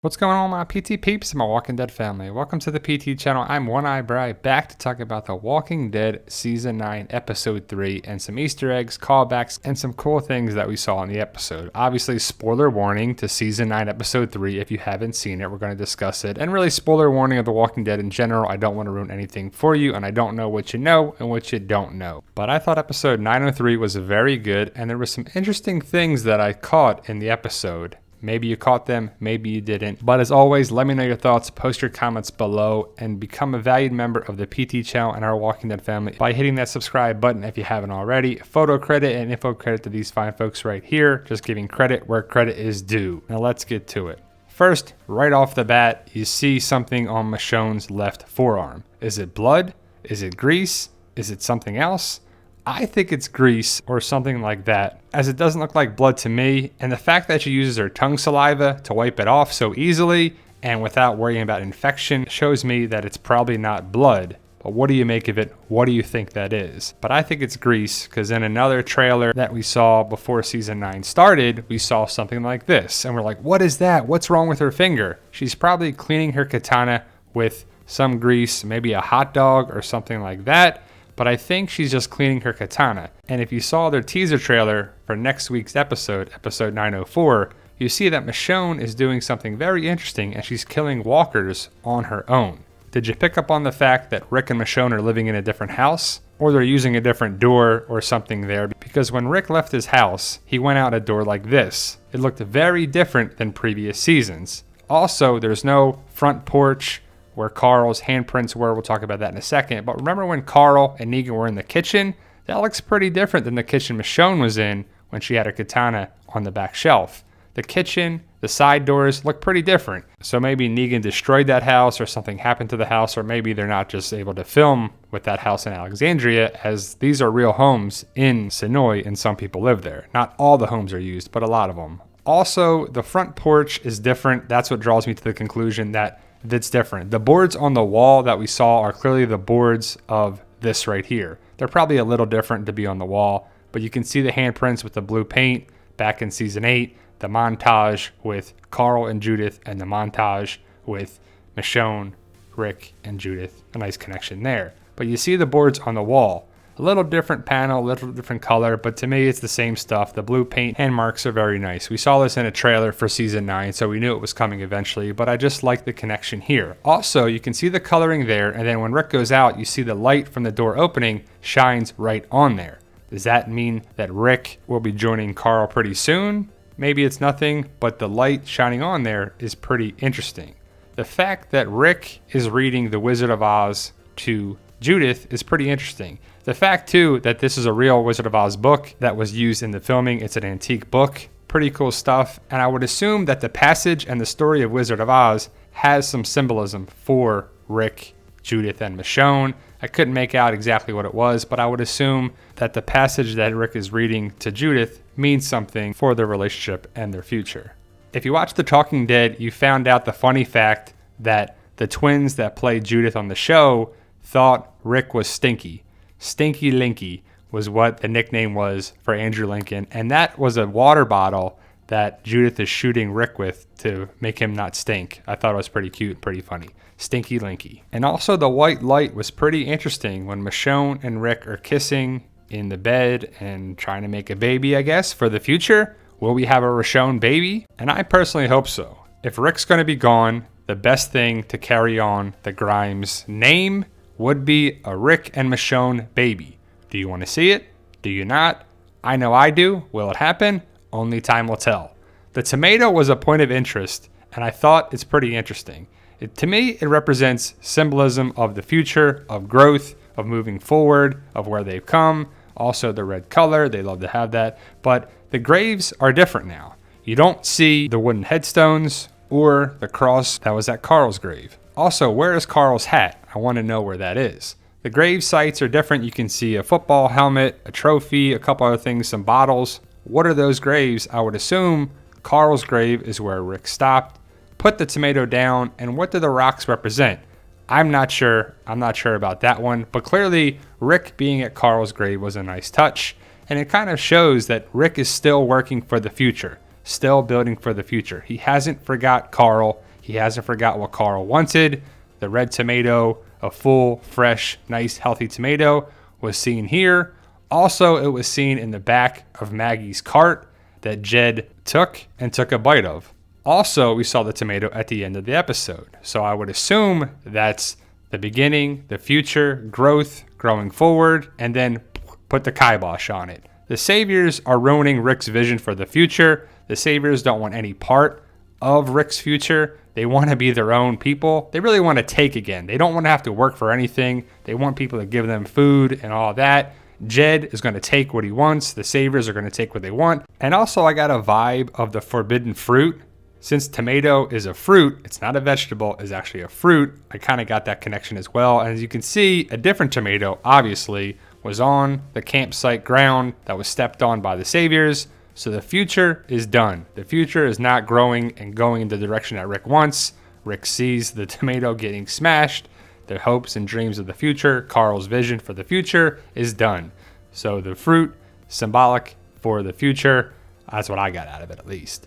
What's going on, my PT peeps and my Walking Dead family? Welcome to the PT channel. I'm One Eye Bri, back to talk about The Walking Dead Season 9, Episode 3, and some Easter eggs, callbacks, and some cool things that we saw in the episode. Obviously, spoiler warning to Season 9, Episode 3. If you haven't seen it, we're going to discuss it. And really, spoiler warning of The Walking Dead in general. I don't want to ruin anything for you, and I don't know what you know and what you don't know. But I thought Episode 903 was very good, and there were some interesting things that I caught in the episode. Maybe you caught them, maybe you didn't. But as always, let me know your thoughts, post your comments below, and become a valued member of the PT channel and our Walking Dead family by hitting that subscribe button if you haven't already. Photo credit and info credit to these fine folks right here. Just giving credit where credit is due. Now let's get to it. First, right off the bat, you see something on Michonne's left forearm. Is it blood? Is it grease? Is it something else? I think it's grease or something like that, as it doesn't look like blood to me, and the fact that she uses her tongue saliva to wipe it off so easily and without worrying about infection shows me that it's probably not blood. But what do you make of it? What do you think that is? But I think it's grease, because in another trailer that we saw before Season 9 started, we saw something like this, and we're like, what is that? What's wrong with her finger? She's probably cleaning her katana with some grease, maybe a hot dog or something like that. But I think she's just cleaning her katana. And if you saw their teaser trailer for next week's episode, episode 904, you see that Michonne is doing something very interesting and she's killing walkers on her own. Did you pick up on the fact that Rick and Michonne are living in a different house? Or they're using a different door or something there? Because when Rick left his house, he went out a door like this. It looked very different than previous seasons. Also, there's no front porch where Carl's handprints were. We'll talk about that in a second. But remember when Carl and Negan were in the kitchen? That looks pretty different than the kitchen Michonne was in when she had her katana on the back shelf. The kitchen, the side doors look pretty different. So maybe Negan destroyed that house or something happened to the house, or maybe they're not just able to film with that house in Alexandria, as these are real homes in Sonoy and some people live there. Not all the homes are used, but a lot of them. Also, the front porch is different. That's what draws me to the conclusion that that's different. The boards on the wall that we saw are clearly the boards of this right here. They're probably a little different to be on the wall, but you can see the handprints with the blue paint back in Season 8, the montage with Carl and Judith, and the montage with Michonne, Rick, and Judith. A nice connection there. But you see the boards on the wall. A little different panel, a little different color, but to me it's the same stuff. The blue paint hand marks are very nice. We saw this in a trailer for Season 9, so we knew it was coming eventually, but I just like the connection here. Also, you can see the coloring there, and then when Rick goes out, you see the light from the door opening shines right on there. Does that mean that Rick will be joining Carl pretty soon? Maybe it's nothing, but the light shining on there is pretty interesting. The fact that Rick is reading The Wizard of Oz to Judith is pretty interesting. The fact, too, that this is a real Wizard of Oz book that was used in the filming. It's an antique book. Pretty cool stuff. And I would assume that the passage and the story of Wizard of Oz has some symbolism for Rick, Judith, and Michonne. I couldn't make out exactly what it was, but I would assume that the passage that Rick is reading to Judith means something for their relationship and their future. If you watch The Talking Dead, you found out the funny fact that the twins that played Judith on the show thought Rick was Stinky. Stinky Linky was what the nickname was for Andrew Lincoln, and that was a water bottle that Judith is shooting Rick with to make him not stink. I thought it was pretty cute, pretty funny. Stinky Linky. And also the white light was pretty interesting when Michonne and Rick are kissing in the bed and trying to make a baby, I guess, for the future. Will we have a Michonne baby? And I personally hope so. If Rick's going to be gone, the best thing to carry on the Grimes name would be a Rick and Michonne baby. Do you want to see it? Do you not? I know I do. Will it happen? Only time will tell. The tomato was a point of interest, and I thought it's pretty interesting. To me, it represents symbolism of the future, of growth, of moving forward, of where they've come. Also, the red color, they love to have that. But the graves are different now. You don't see the wooden headstones or the cross that was at Carl's grave. Also, where is Carl's hat? I want to know where that is. The grave sites are different. You can see a football helmet, a trophy, a couple other things, some bottles. What are those graves? I would assume Carl's grave is where Rick stopped. Put the tomato down, and what do the rocks represent? I'm not sure. I'm not sure about that one, but clearly Rick being at Carl's grave was a nice touch, and it kind of shows that Rick is still working for the future, still building for the future. He hasn't forgot Carl. He hasn't forgot what Carl wanted. The red tomato, a full, fresh, nice, healthy tomato, was seen here. Also, it was seen in the back of Maggie's cart that Jed took a bite of. Also, we saw the tomato at the end of the episode. So I would assume that's the beginning, the future, growth, growing forward, and then put the kibosh on it. The Saviors are ruining Rick's vision for the future. The Saviors don't want any part of Rick's future. They want to be their own people. They really want to take again. They don't want to have to work for anything. They want people to give them food and all that. Jed is going to take what he wants. The Saviors are going to take what they want. And also, I got a vibe of the forbidden fruit. Since tomato is a fruit, it's not a vegetable, it's actually a fruit. I kind of got that connection as well. And as you can see, a different tomato, obviously, was on the campsite ground that was stepped on by the Saviors. So the future is done. The future is not growing and going in the direction that Rick wants. Rick sees the tomato getting smashed. The hopes and dreams of the future, Carl's vision for the future, is done. So the fruit, symbolic for the future. That's what I got out of it, at least.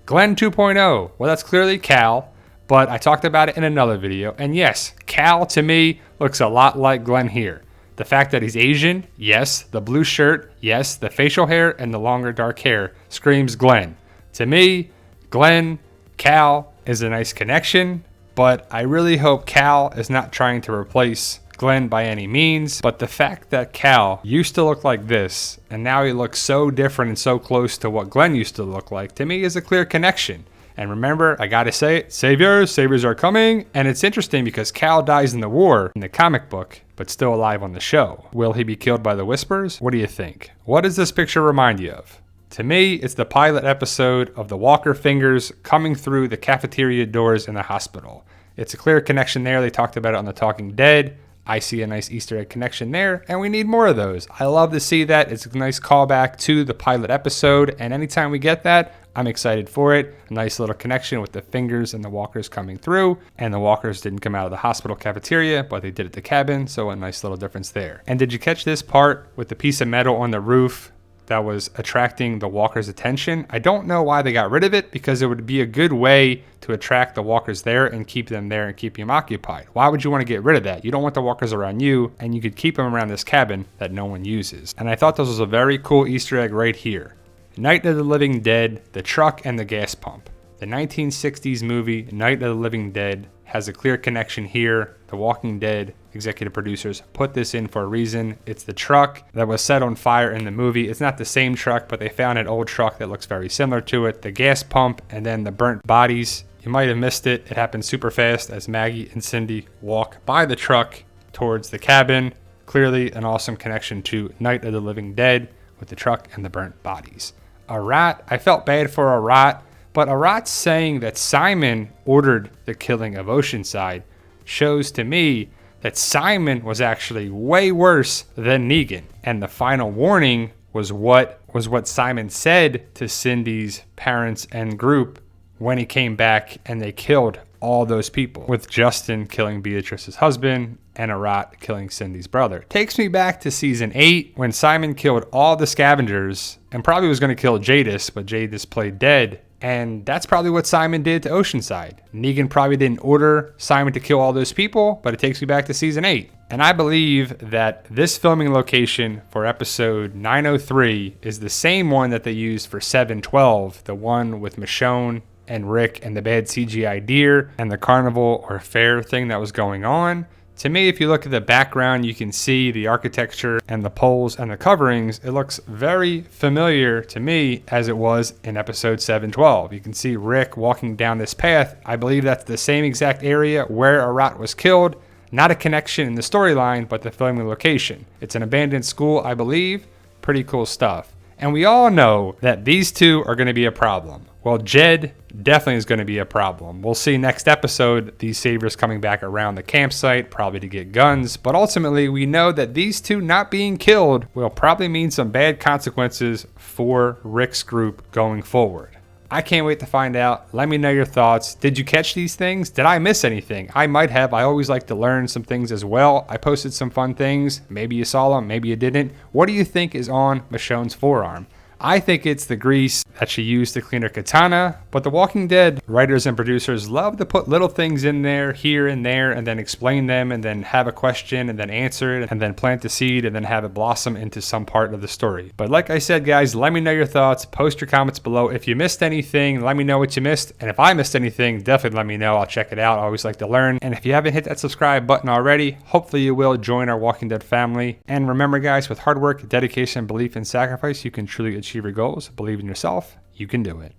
Glenn 2.0. Well, that's clearly Cal, but I talked about it in another video. And yes, Cal, to me, looks a lot like Glenn here. The fact that he's Asian, yes. The blue shirt, yes. The facial hair and the longer dark hair screams Glenn. To me, Glenn, Cal is a nice connection, but I really hope Cal is not trying to replace Glenn by any means. But the fact that Cal used to look like this, and now he looks so different and so close to what Glenn used to look like, to me is a clear connection. And remember, I gotta say it, Saviors are coming. And it's interesting because Cal dies in the war in the comic book, but still alive on the show. Will he be killed by the Whispers? What do you think? What does this picture remind you of? To me, it's the pilot episode of the Walker fingers coming through the cafeteria doors in the hospital. It's a clear connection there. They talked about it on The Talking Dead. I see a nice Easter egg connection there, and we need more of those. I love to see that. It's a nice callback to the pilot episode, and anytime we get that, I'm excited for it. A nice little connection with the fingers and the walkers coming through, and the walkers didn't come out of the hospital cafeteria, but they did at the cabin, so a nice little difference there. And did you catch this part with the piece of metal on the roof that was attracting the walkers' attention? I don't know why they got rid of it, because it would be a good way to attract the walkers there and keep them there and keep them occupied. Why would you want to get rid of that? You don't want the walkers around you, and you could keep them around this cabin that no one uses. And I thought this was a very cool Easter egg right here. Night of the Living Dead, the truck and the gas pump. The 1960s movie Night of the Living Dead has a clear connection here. The Walking Dead executive producers put this in for a reason. It's the truck that was set on fire in the movie. It's not the same truck, but they found an old truck that looks very similar to it. The gas pump and then the burnt bodies. You might have missed it. It happened super fast as Maggie and Cindy walk by the truck towards the cabin. Clearly an awesome connection to Night of the Living Dead with the truck and the burnt bodies. Arat, I felt bad for Arat, but Arat saying that Simon ordered the killing of Oceanside shows to me that Simon was actually way worse than Negan. And the final warning was what Simon said to Cindy's parents and group when he came back and they killed all those people, with Justin killing Beatrice's husband and Arat killing Cindy's brother. Takes me back to season 8 when Simon killed all the scavengers and probably was going to kill Jadis, but Jadis played dead. And that's probably what Simon did to Oceanside. Negan probably didn't order Simon to kill all those people, but it takes me back to season 8. And I believe that this filming location for episode 903 is the same one that they used for 712, the one with Michonne and Rick and the bad CGI deer and the carnival or fair thing that was going on. To me, if you look at the background, you can see the architecture and the poles and the coverings. It looks very familiar to me as it was in episode 712. You can see Rick walking down this path. I believe that's the same exact area where Arat was killed. Not a connection in the storyline, but the filming location. It's an abandoned school, I believe. Pretty cool stuff. And we all know that these two are going to be a problem. Well, Jed definitely is going to be a problem. We'll see next episode these saviors coming back around the campsite, probably to get guns. But ultimately, we know that these two not being killed will probably mean some bad consequences for Rick's group going forward. I can't wait to find out. Let me know your thoughts. Did you catch these things? Did I miss anything? I might have. I always like to learn some things as well. I posted some fun things. Maybe you saw them, maybe you didn't. What do you think is on Michonne's forearm? I think it's the grease that she used to clean her katana. But The Walking Dead writers and producers love to put little things in there, here and there, and then explain them, and then have a question, and then answer it, and then plant the seed, and then have it blossom into some part of the story. But like I said, guys, let me know your thoughts. Post your comments below. If you missed anything, let me know what you missed. And if I missed anything, definitely let me know. I'll check it out. I always like to learn. And if you haven't hit that subscribe button already, hopefully you will join our Walking Dead family. And remember, guys, with hard work, dedication, belief, and sacrifice, you can truly achieve your goals. Believe in yourself. You can do it.